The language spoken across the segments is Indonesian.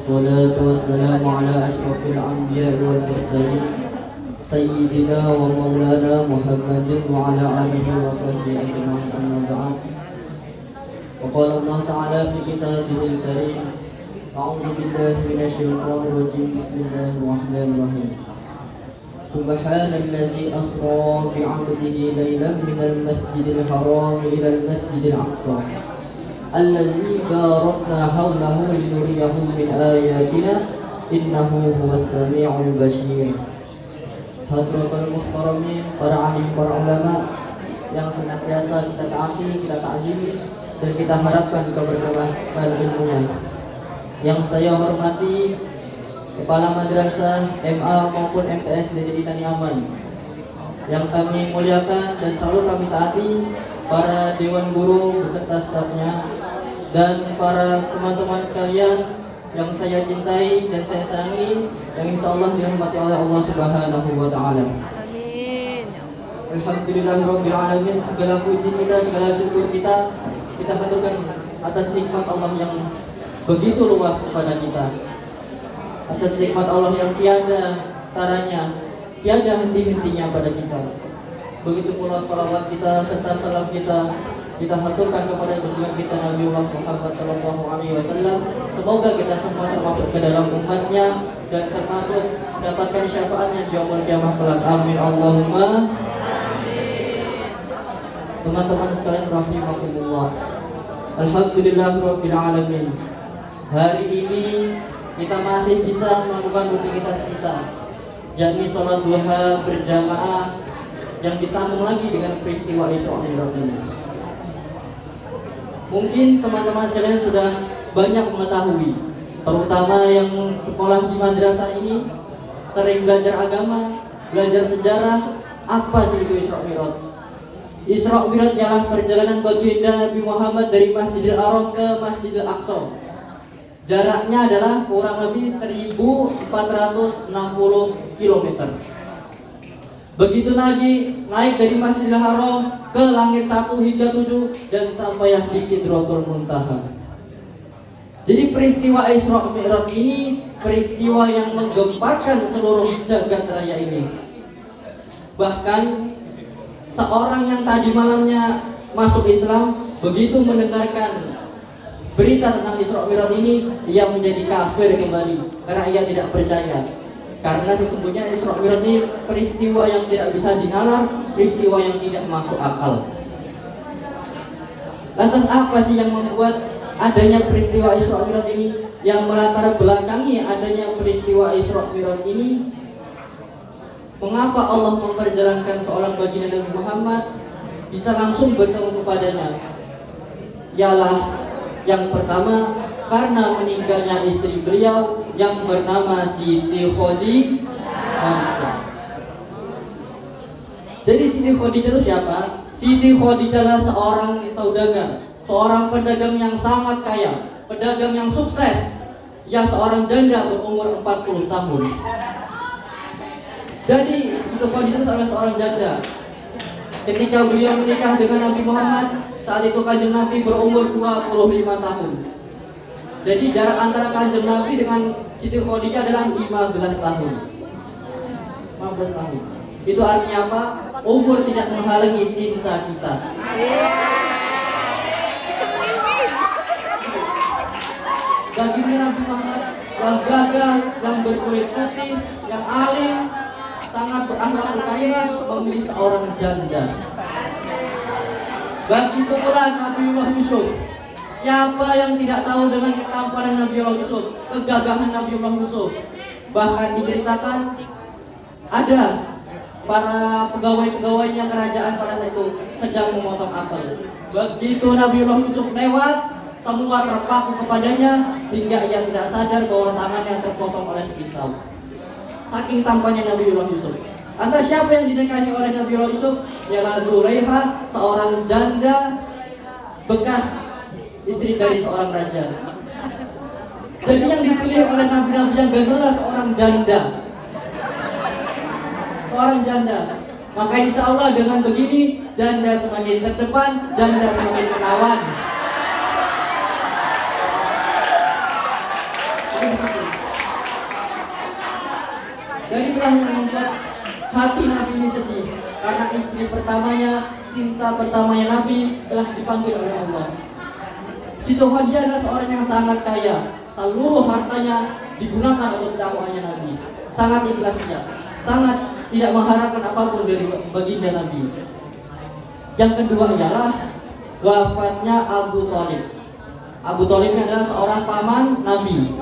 والصلاة والسلام على أشرف الأنبياء والمرسلين سيدنا ومولانا محمد وعلى آله وصحبه أجمعين أما بعد. وقال الله تعالى في كتابه الكريم: أعوذ بالله من الشيطان الرجيم. بسم الله الرحمن الرحيم. سبحان الذي أسرى بعبده ليلا من المسجد الحرام إلى المسجد الأقصى الذي باركنا حوله لنريه من آياتنا إنه هو السميع البصير. Hadratul Muhtaramin, para alim, para ulama yang senantiasa kita taati, kita ta'zim, dan kita harapkan keberkahan ilmunya. Yang saya hormati Kepala Madrasah MA maupun MTS Negeri Taniaman, yang kami muliakan dan selalu kami taati para dewan guru beserta stafnya, dan para teman-teman sekalian yang saya cintai dan saya sayangi, yang insya Allah dirahmati oleh Allah Subhanahu wa Ta'ala. Amin. Alhamdulillahirabbil alamin. Segala puji kita, segala syukur kita haturkan atas nikmat Allah yang begitu luas kepada kita, atas nikmat Allah yang tiada taranya, tiada henti-hentinya pada kita. Begitu pula salawat kita serta salam kita haturkan kepada junjungan kita Nabi Muhammad SAW. Semoga kita semua termasuk ke dalam umatnya dan termasuk mendapatkan syafaatnya di yaumul qiyamah kelak. Amin Allahumma. Teman-teman sekalian rahimakumullah, alhamdulillahirabbil alamin. Hari ini kita masih bisa melakukan rutinitas kita, yakni sholat duha berjamaah yang disambung lagi dengan peristiwa Isra Mi'raj ini. Mungkin teman-teman sekalian sudah banyak mengetahui, terutama yang sekolah di madrasah ini sering belajar agama, belajar sejarah, apa sih itu Isra Mi'raj. Isra Mi'raj ialah perjalanan baginda Nabi Muhammad dari Masjidil Haram ke Masjidil Aqsa. Jaraknya adalah kurang lebih 1460 km. Begitu lagi naik dari Masjidil Haram ke langit 1 hingga 7 dan sampai di Sidratul Muntaha. Jadi peristiwa Isra Mi'raj ini peristiwa yang menggemparkan seluruh jagat raya ini. Bahkan seorang yang tadi malamnya masuk Islam, begitu mendengarkan berita tentang Isra Mi'raj ini, ia menjadi kafir kembali karena ia tidak percaya. Karena sesungguhnya Isra Mi'raj ini peristiwa yang tidak bisa dinalar, peristiwa yang tidak masuk akal. Lantas apa sih yang membuat adanya peristiwa Isra Mi'raj ini, yang melatar belakangi adanya peristiwa Isra Mi'raj ini? Mengapa Allah memperjalankan seorang baginda Nabi Muhammad bisa langsung bertemu kepadanya? Ialah yang pertama, karena meninggalnya istri beliau yang bernama Siti Khadijah. Jadi Siti Khadijah itu siapa? Siti Khadijah adalah seorang saudagar, seorang pedagang yang sangat kaya, pedagang yang sukses, yang seorang janda berumur 40 tahun. Jadi Siti Khadijah itu adalah seorang janda. Ketika beliau menikah dengan Nabi Muhammad, saat itu kanjeng Nabi berumur 25 tahun. Jadi jarak antara kanjeng Nabi dengan Siti Khadijah adalah 15 tahun. 15 tahun. Itu artinya apa? Umur tidak menghalangi cinta kita. Baginda Nabi Muhammad yang gagah, yang berkulit putih, yang alim, sangat berakhlak karimah, memilih seorang janda. Begitu pula Nabiullah Yusuf. Siapa yang tidak tahu dengan ketampanan Nabiullah Yusuf, kegagahan Nabiullah Yusuf? Bahkan diceritakan ada para pegawai-pegawainya kerajaan pada saat itu sedang memotong apel. Begitu Nabiullah Yusuf lewat, semua terpaku kepadanya hingga ia tidak sadar bahwa tangannya terpotong oleh pisau. Saking tampannya Nabiullah Yusuf. Antara siapa yang dinikahi oleh Nabiullah Yusuf? Ialah Zulaiha, seorang janda bekas istri dari seorang raja. Jadi yang dipilih oleh nabi-nabi yang gagal adalah seorang janda. Seorang janda. Maka insya Allah dengan begini, janda semakin terdepan, janda semakin menawan. Jadi begitu. Dan itulah yang membuat hati Nabi ini sedih, karena istri pertamanya, cinta pertamanya Nabi telah dipanggil oleh Allah. Siti Khadijah adalah seorang yang sangat kaya, seluruh hartanya digunakan untuk dakwahnya Nabi. Sangat ikhlasnya, sangat tidak mengharapkan apapun dari baginda Nabi. Yang kedua ialah wafatnya Abu Thalib. Abu Thalib ini adalah seorang paman Nabi.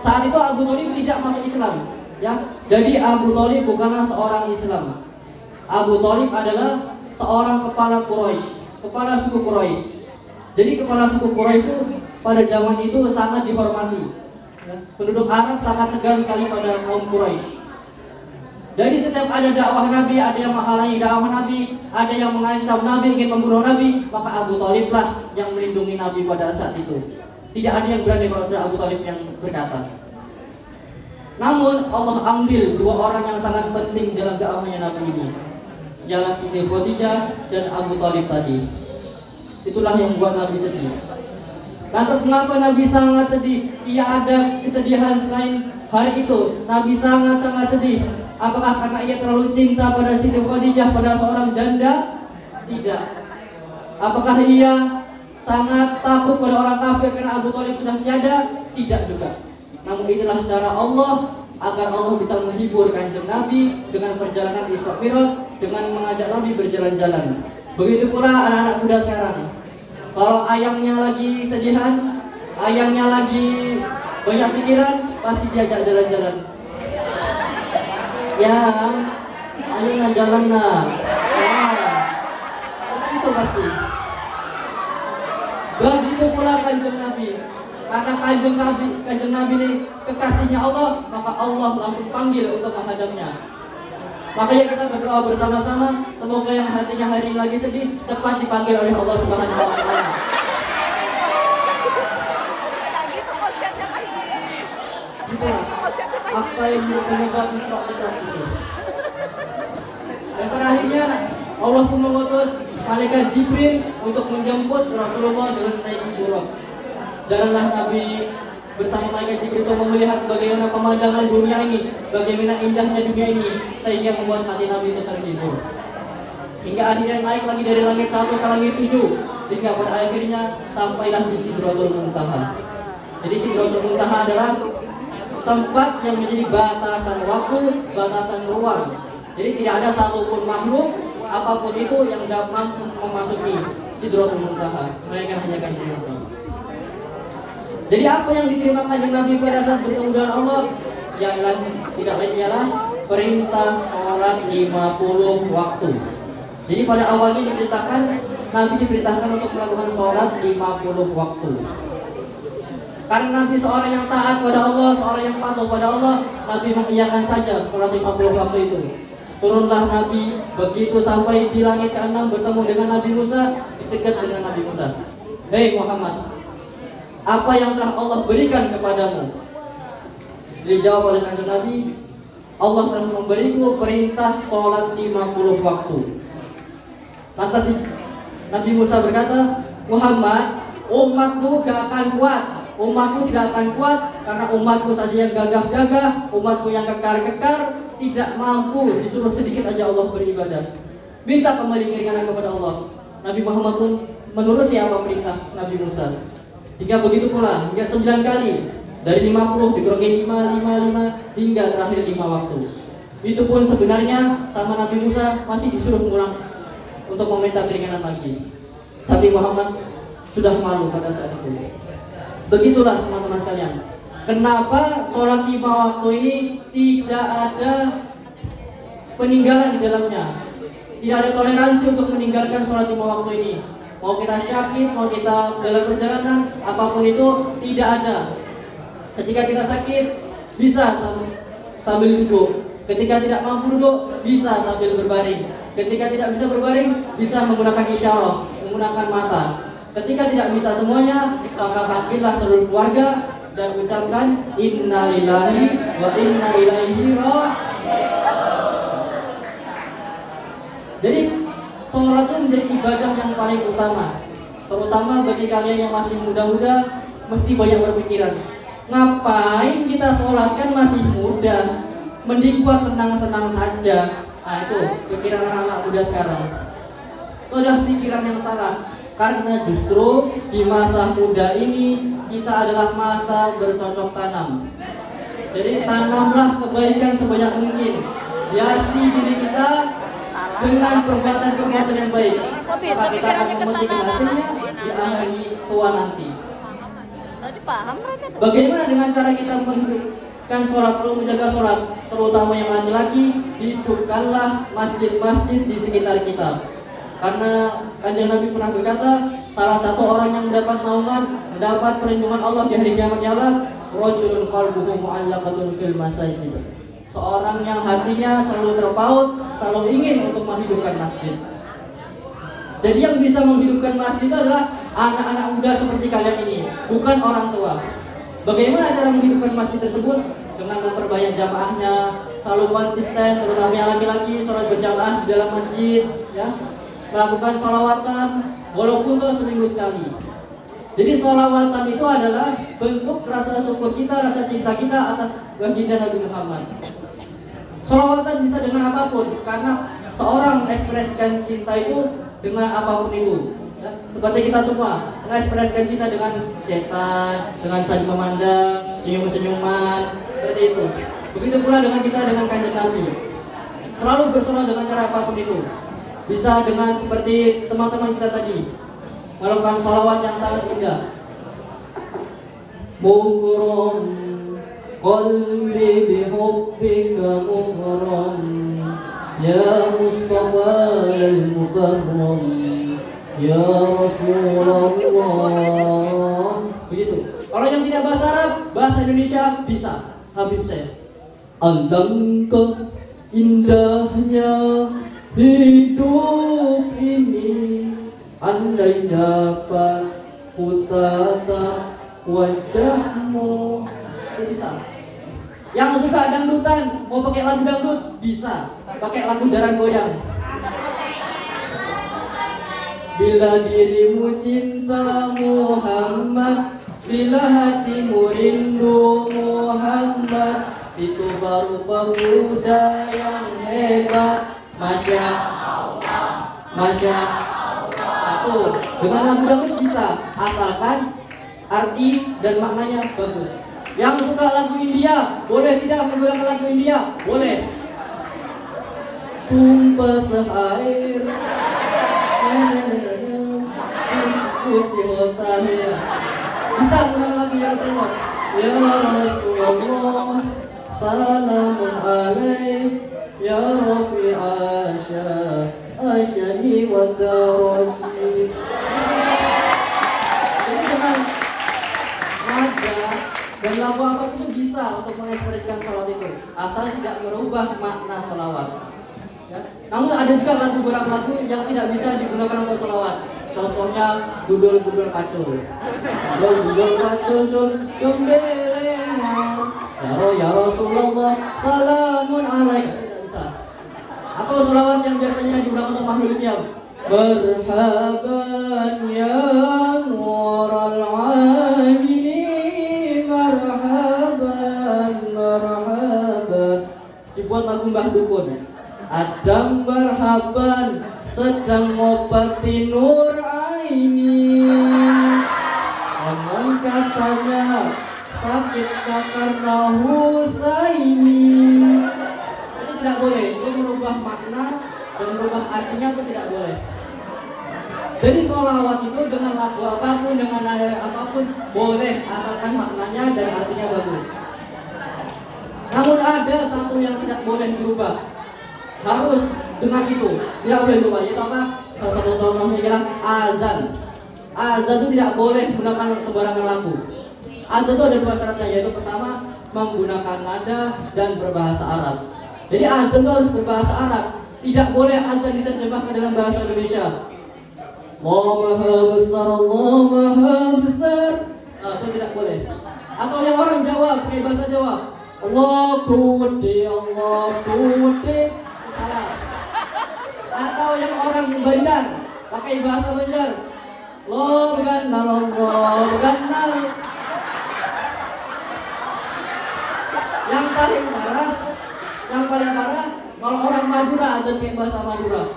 Saat itu Abu Thalib tidak masuk Islam, ya. Jadi Abu Thalib bukanlah seorang Islam. Abu Thalib adalah seorang kepala Quraisy, kepala suku Quraisy. Jadi kepala suku Quraisy itu pada zaman itu sangat dihormati. Penduduk Arab sangat segan sekali pada kaum Quraisy. Jadi setiap ada dakwah Nabi, ada yang menghalangi dakwah Nabi, ada yang mengancam Nabi, ingin membunuh Nabi, maka Abu Thalib lah yang melindungi Nabi pada saat itu. Tidak ada yang berani kalau sudah Abu Thalib yang berkata. Namun Allah ambil dua orang yang sangat penting dalam dakwahnya Nabi ini, ialah Siti Khadijah dan Abu Thalib tadi. Itulah yang membuat Nabi sedih. Lantas mengapa Nabi sangat sedih? Ia ada kesedihan selain hari itu. Nabi sangat sedih. Apakah karena ia terlalu cinta pada Siti Khadijah, pada seorang janda? Tidak. Apakah ia sangat takut pada orang kafir karena Abu Thalib sudah tiada? Tidak juga. Namun inilah cara Allah agar Allah bisa menghibur kanjeng Nabi dengan perjalanan Isra Mi'raj, dengan mengajak Nabi berjalan-jalan. Begitu pula anak-anak muda sekarang. Kalau ayangnya lagi sedihan, ayangnya lagi banyak pikiran, pasti diajak jalan-jalan. Ya, ayo nggak jalan lah. Itu pasti. Begitu pula kanjeng Nabi. Karena kanjeng Nabi ini kekasihnya Allah, maka Allah langsung panggil untuk menghadapnya. Makanya kita berdoa bersama-sama, semoga yang hatinya hari ini lagi sedih cepat dipanggil oleh Allah Subhanahu wa taala. Itulah apa yang menyebabkan Isra Mi'raj itu. Dan pada akhirnya Allah pun mengutus malaikat Jibril untuk menjemput Rasulullah dengan naik buraq. Jalanlah Nabi bersama malaikat Jibril untuk melihat bagaimana pemandangan dunia ini, bagaimana indahnya dunia ini, sehingga membuat hati Nabi itu terhibur. Hingga akhirnya naik lagi dari langit 1 ke langit 7, hingga pada akhirnya sampailah di Sidratul Muntaha. Jadi Sidratul Muntaha adalah tempat yang menjadi batasan waktu, batasan ruang. Jadi tidak ada satupun makhluk apapun itu yang dapat memasuki Sidratul Muntaha, melainkan hanya kanjeng Nabi. Jadi apa yang diterima kanjeng Nabi pada saat bertemu dengan Allah? Ialah tidak lain ialah perintah sholat 50 waktu. Jadi pada awalnya diperintahkan, Nabi diperintahkan untuk melakukan sholat 50 waktu. Karena Nabi seorang yang taat pada Allah, seorang yang patuh pada Allah, Nabi mengiyakan saja sholat 50 waktu itu. Turunlah Nabi, begitu sampai di langit ke-6 bertemu dengan Nabi Musa, dicegat dengan Nabi Musa. Hei Muhammad, apa yang telah Allah berikan kepadamu? Dijawab oleh kanjeng Nabi, Allah telah memberiku perintah sholat 50 waktu. Lantas Nabi Musa berkata, Muhammad, umatku gak akan kuat. Umatku tidak akan kuat karena umatku saja yang gagah-gagah, umatku yang kekar-kekar, tidak mampu disuruh sedikit aja Allah beribadah. Minta kembali keringanan kepada Allah. Nabi Muhammad pun menuruti apa perintah Nabi Musa. Hingga begitu pula, hingga 9 kali. Dari 50 dikurangi 5 hingga terakhir 5 waktu. Itu pun sebenarnya sama Nabi Musa masih disuruh mengulang untuk meminta keringanan lagi. Tapi Muhammad sudah malu pada saat itu. Begitulah teman-teman sekalian, kenapa sholat 5 waktu ini tidak ada peninggalan di dalamnya. Tidak ada toleransi untuk meninggalkan sholat 5 waktu ini. Mau kita sakit, mau kita dalam perjalanan, apapun itu tidak ada. Ketika kita sakit, bisa sambil duduk. Ketika tidak mampu duduk, bisa sambil berbaring. Ketika tidak bisa berbaring, bisa menggunakan isyarah, menggunakan mata. Ketika tidak bisa semuanya, maka panggillah seluruh keluarga dan ucapkan Inna lillahi wa inna ilaihi raji'un. Jadi sholat itu menjadi ibadah yang paling utama, terutama bagi kalian yang masih muda-muda, mesti banyak berpikiran. Ngapain kita sholat kan masih muda, mending buat senang-senang saja. Nah itu pikiran anak-anak muda sekarang. Itu adalah pikiran yang salah. Karena justru di masa muda ini kita adalah masa bercocok tanam. Jadi tanamlah kebaikan sebanyak mungkin. Hiasi diri kita dengan perbuatan-perbuatan yang baik. Maka kita akan memetik hasilnya di hari tua nanti. Bagaimana dengan cara kita menghidupkan sholat, selalu menjaga sholat, terutama yang laki-laki, hidupkanlah masjid-masjid di sekitar kita. Karena Kanjeng Nabi pernah berkata, salah satu orang yang mendapat naungan, mendapat perlindungan Allah di hari kiamat adalah rajulun qalbuhu mu'allaqatun fil masajid. Seorang yang hatinya selalu terpaut, selalu ingin untuk menghidupkan masjid. Jadi yang bisa menghidupkan masjid adalah anak-anak muda seperti kalian ini, bukan orang tua. Bagaimana cara menghidupkan masjid tersebut? Dengan memperbanyak jamaahnya, selalu konsisten, terutama yang laki-laki, sholat berjamaah di dalam masjid, ya, melakukan sholawatan, walaupun itu seminggu sekali. Jadi sholawatan itu adalah bentuk rasa syukur kita, rasa cinta kita atas baginda Nabi Muhammad. Sholawatan bisa dengan apapun, karena seorang mengekspresikan cinta itu dengan apapun itu. Ya, seperti kita semua mengekspresikan cinta dengan cetan, dengan saling memandang, senyum-senyuman, seperti itu. Begitu pula dengan kita dengan Kanjeng Nabi. Selalu bersolat dengan cara apapun itu. Bisa dengan seperti teman-teman kita tadi, melakukan sholawat yang sangat indah. Mughram qalbi bihubbika mughram ya Mustafa al-Mukarram ya Rasulullah. Begitu. Kalau yang tidak bahasa Arab, bahasa Indonesia bisa. Habib saya. Alangkah indahnya hidup ini, andai dapat ku tatap wajahmu. Itu bisa. Yang suka dangdutan, mau pakai lagu dangdut, bisa. Pakai lagu jaran goyang. Bila dirimu cinta Muhammad, bila hatimu rindu Muhammad, itu baru pemuda yang hebat. Masya Allah, Masya Allah. Dengan lagu dangdut bisa, asalkan arti dan maknanya bagus. Yang suka lagu India, boleh tidak menggunakan lagu India? Boleh. Tumpah air, cuci otaknya. Bisa menggunakan lagu ya Rasulullah. Ya Rasulullah, salamun alaik. Ya Rafi Asyani wa Daraji. Jadi dengan nada dan lagu apa itu bisa untuk mengekspresikan sholawat itu, asal tidak merubah makna sholawat. Ya. Namun ada juga beberapa lagu yang tidak bisa digunakan untuk sholawat. Contohnya gudul-gudul kacul. Gudul kacul gembelengan. Ya Rasulullah, salamun alaik. Atau sholawat yang biasanya digunakan untuk makhluk qiyam. Marhaban ya nural aini, marhaban, marhaban. Dibuat lagu Mbah Dukun. Adam marhaban sedang ngobati nur aini. Konon katanya sakitnya karena husaini. Tidak boleh, itu merubah makna dan merubah artinya itu tidak boleh. Jadi sholawat itu dengan lagu apapun, dengan nada apapun boleh, asalkan maknanya dan artinya bagus. Namun ada satu yang tidak boleh berubah, harus dengan itu, tidak boleh berubah. Yaitu apa? Salah satu contohnya adalah azan. Azan itu tidak boleh menggunakan sembarangan lagu. Azan itu ada dua syaratnya, yaitu pertama menggunakan nada dan berbahasa Arab. Jadi azan itu harus berbahasa Arab. Tidak boleh azan diterjemahkan dalam bahasa Indonesia. Allah Maha Besar, Allah Maha Besar. Itu tidak boleh. Atau yang orang Jawa pakai bahasa Jawa, Allah Kuwede, Allah Kuwede. Salah. Atau yang orang Banjar pakai bahasa Banjar, Allah beganal, Allah beganal. Yang paling parah kalau orang Madura azan kayak bahasa Madura.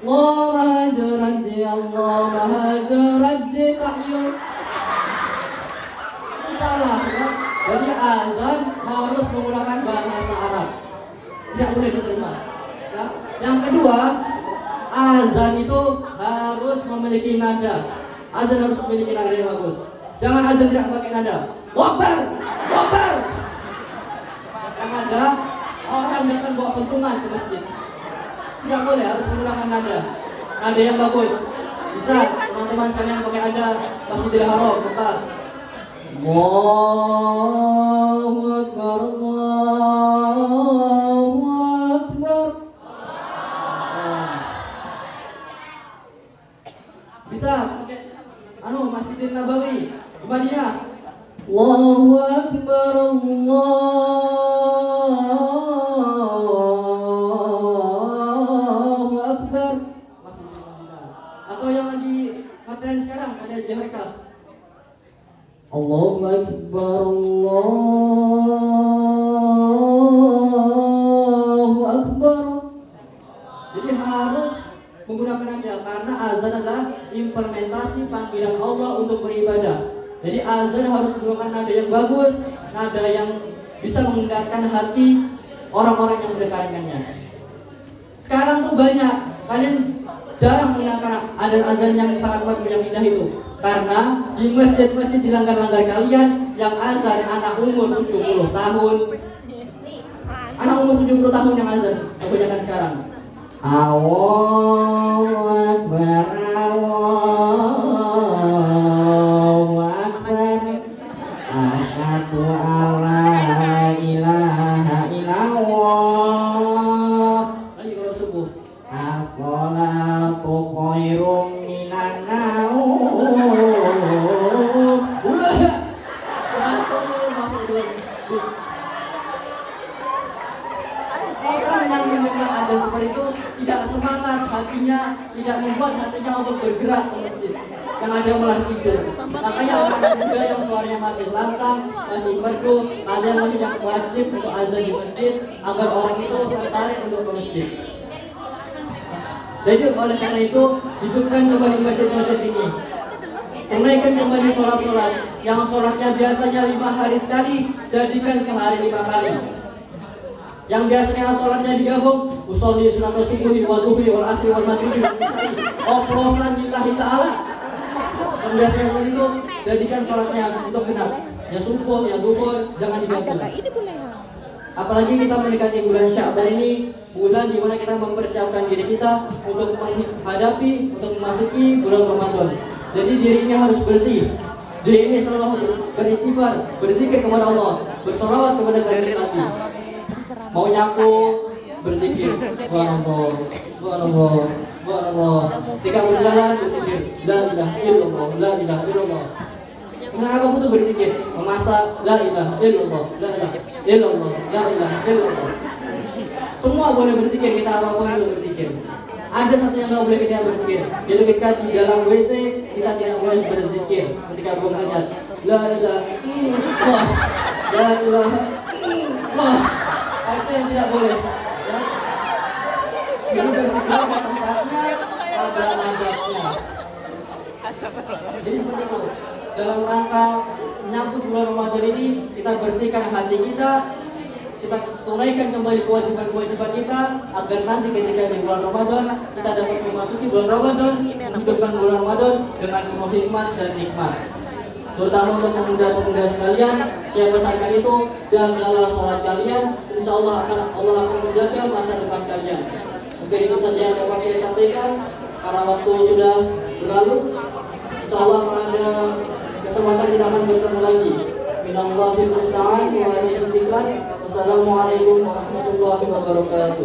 Allah Maha Raji, Allah Maha Raji Tahyul. Itu salah ya. Jadi azan harus menggunakan bahasa Arab. Tidak boleh diterima. Ya. Yang kedua, azan itu harus memiliki nada. Azan harus memiliki nada yang bagus. Jangan azan tidak pakai nada. Wabar, wabar. Yang ada orang datang bawa pentungan ke masjid. Tidak boleh, harus menggunakan nada. Nada yang bagus. Bisa teman-teman sekalian pakai nada Masjidil Haram, Mekah. Allahu Akbar, Allahu Akbar. Bisa pakai Masjidil Nabawi di Madinah. Allahu Akbar, Allahu Akbar. Masjidil Madinah. Atau yang lagi ngetren sekarang ada JHK. Allahu Akbar, Allahu Akbar. Jadi harus menggunakan nada karena azan adalah implementasi panggilan Allah untuk beribadah. Jadi azan harus menggunakan nada yang bagus, nada yang bisa menghendarkan hati orang-orang yang mendengarkannya. Sekarang tuh banyak, kalian jarang mendengar azan yang sangat bagus yang indah itu. Karena di masjid-masjid di langgar-langgar kalian yang azan anak umur 70 tahun. Anak umur 70 tahun yang azan kebanyakan sekarang. Allahu Akbar, Allahu Akbar. Asyhadu alla ilaha illallah. Lagi kalau subuh, as-shalatu khairum minan naum. Orang yang mendengar azan seperti itu tidak semangat hatinya, tidak membuat hatinya untuk bergerak ke masjid. Yang ada malah tidur. Makanya orang muda yang suaranya masih lantang, masih merdu, kalian lagi yang wajib untuk azan di masjid agar orang itu tertarik untuk ke masjid. Jadi oleh karena itu hidupkan kembali masjid-masjid ini. Tunaikan kembali sholat-sholat yang sholatnya biasanya 5 hari sekali, jadikan sehari 5 kali. Yang biasanya sholatnya digabung, usolli sunatul subuhi wal duhri wal asri wal maghribi wal isya'i, oplosan lillahi ta'ala. Yang biasanya itu jadikan sholatnya untuk benar. Ya subuh, ya duhur, jangan digabung. Apalagi kita mendekati bulan Sya'ban ini, bulan di mana kita mempersiapkan diri kita untuk menghadapi, untuk memasuki bulan Ramadan. Jadi diri ini harus bersih. Diri ini selalu beristighfar, berzikir kepada Allah, bersolawat kepada kanjeng Nabi. Mau nyapu, berzikir, subhanallah, subhanallah, subhanallah. Ketika berjalan, berzikir, la ilaha illallah, la ilaha illallah. Dengan apapun itu berzikir, memasak, la ilaha illallah, la ilaha illallah, la ilaha illallah. Semua boleh berzikir, kita apapun itu berzikir. Ada satu yang nggak boleh kita berzikir, yaitu ketika di dalam WC kita tidak boleh berzikir ketika belum hajat. La ilaha illallah, la ilaha illallah. Itu yang tidak boleh. Ya. Jadi berzikir pada tempatnya, ada adabnya. Jadi seperti itu. Dalam rangka menyambut bulan Ramadan ini, kita bersihkan hati kita tunaikan kembali kewajiban-kewajiban kita agar nanti ketika di bulan Ramadan kita dapat memasuki bulan Ramadan, menghidupkan bulan Ramadan dengan penuh hikmat dan nikmat. Terutama untuk pemuda-pemuda sekalian, saya pesankan itu, jagalah sholat kalian, insya Allah akan menjaga masa depan kalian. Mungkin itu saja yang dapat saya sampaikan, karena waktu sudah berlalu. Insya Allah pada kesempatan kita akan bertemu lagi. Minallahil musta'an wa alaihi tiblan. Wassalamualaikum warahmatullahi wabarakatuh.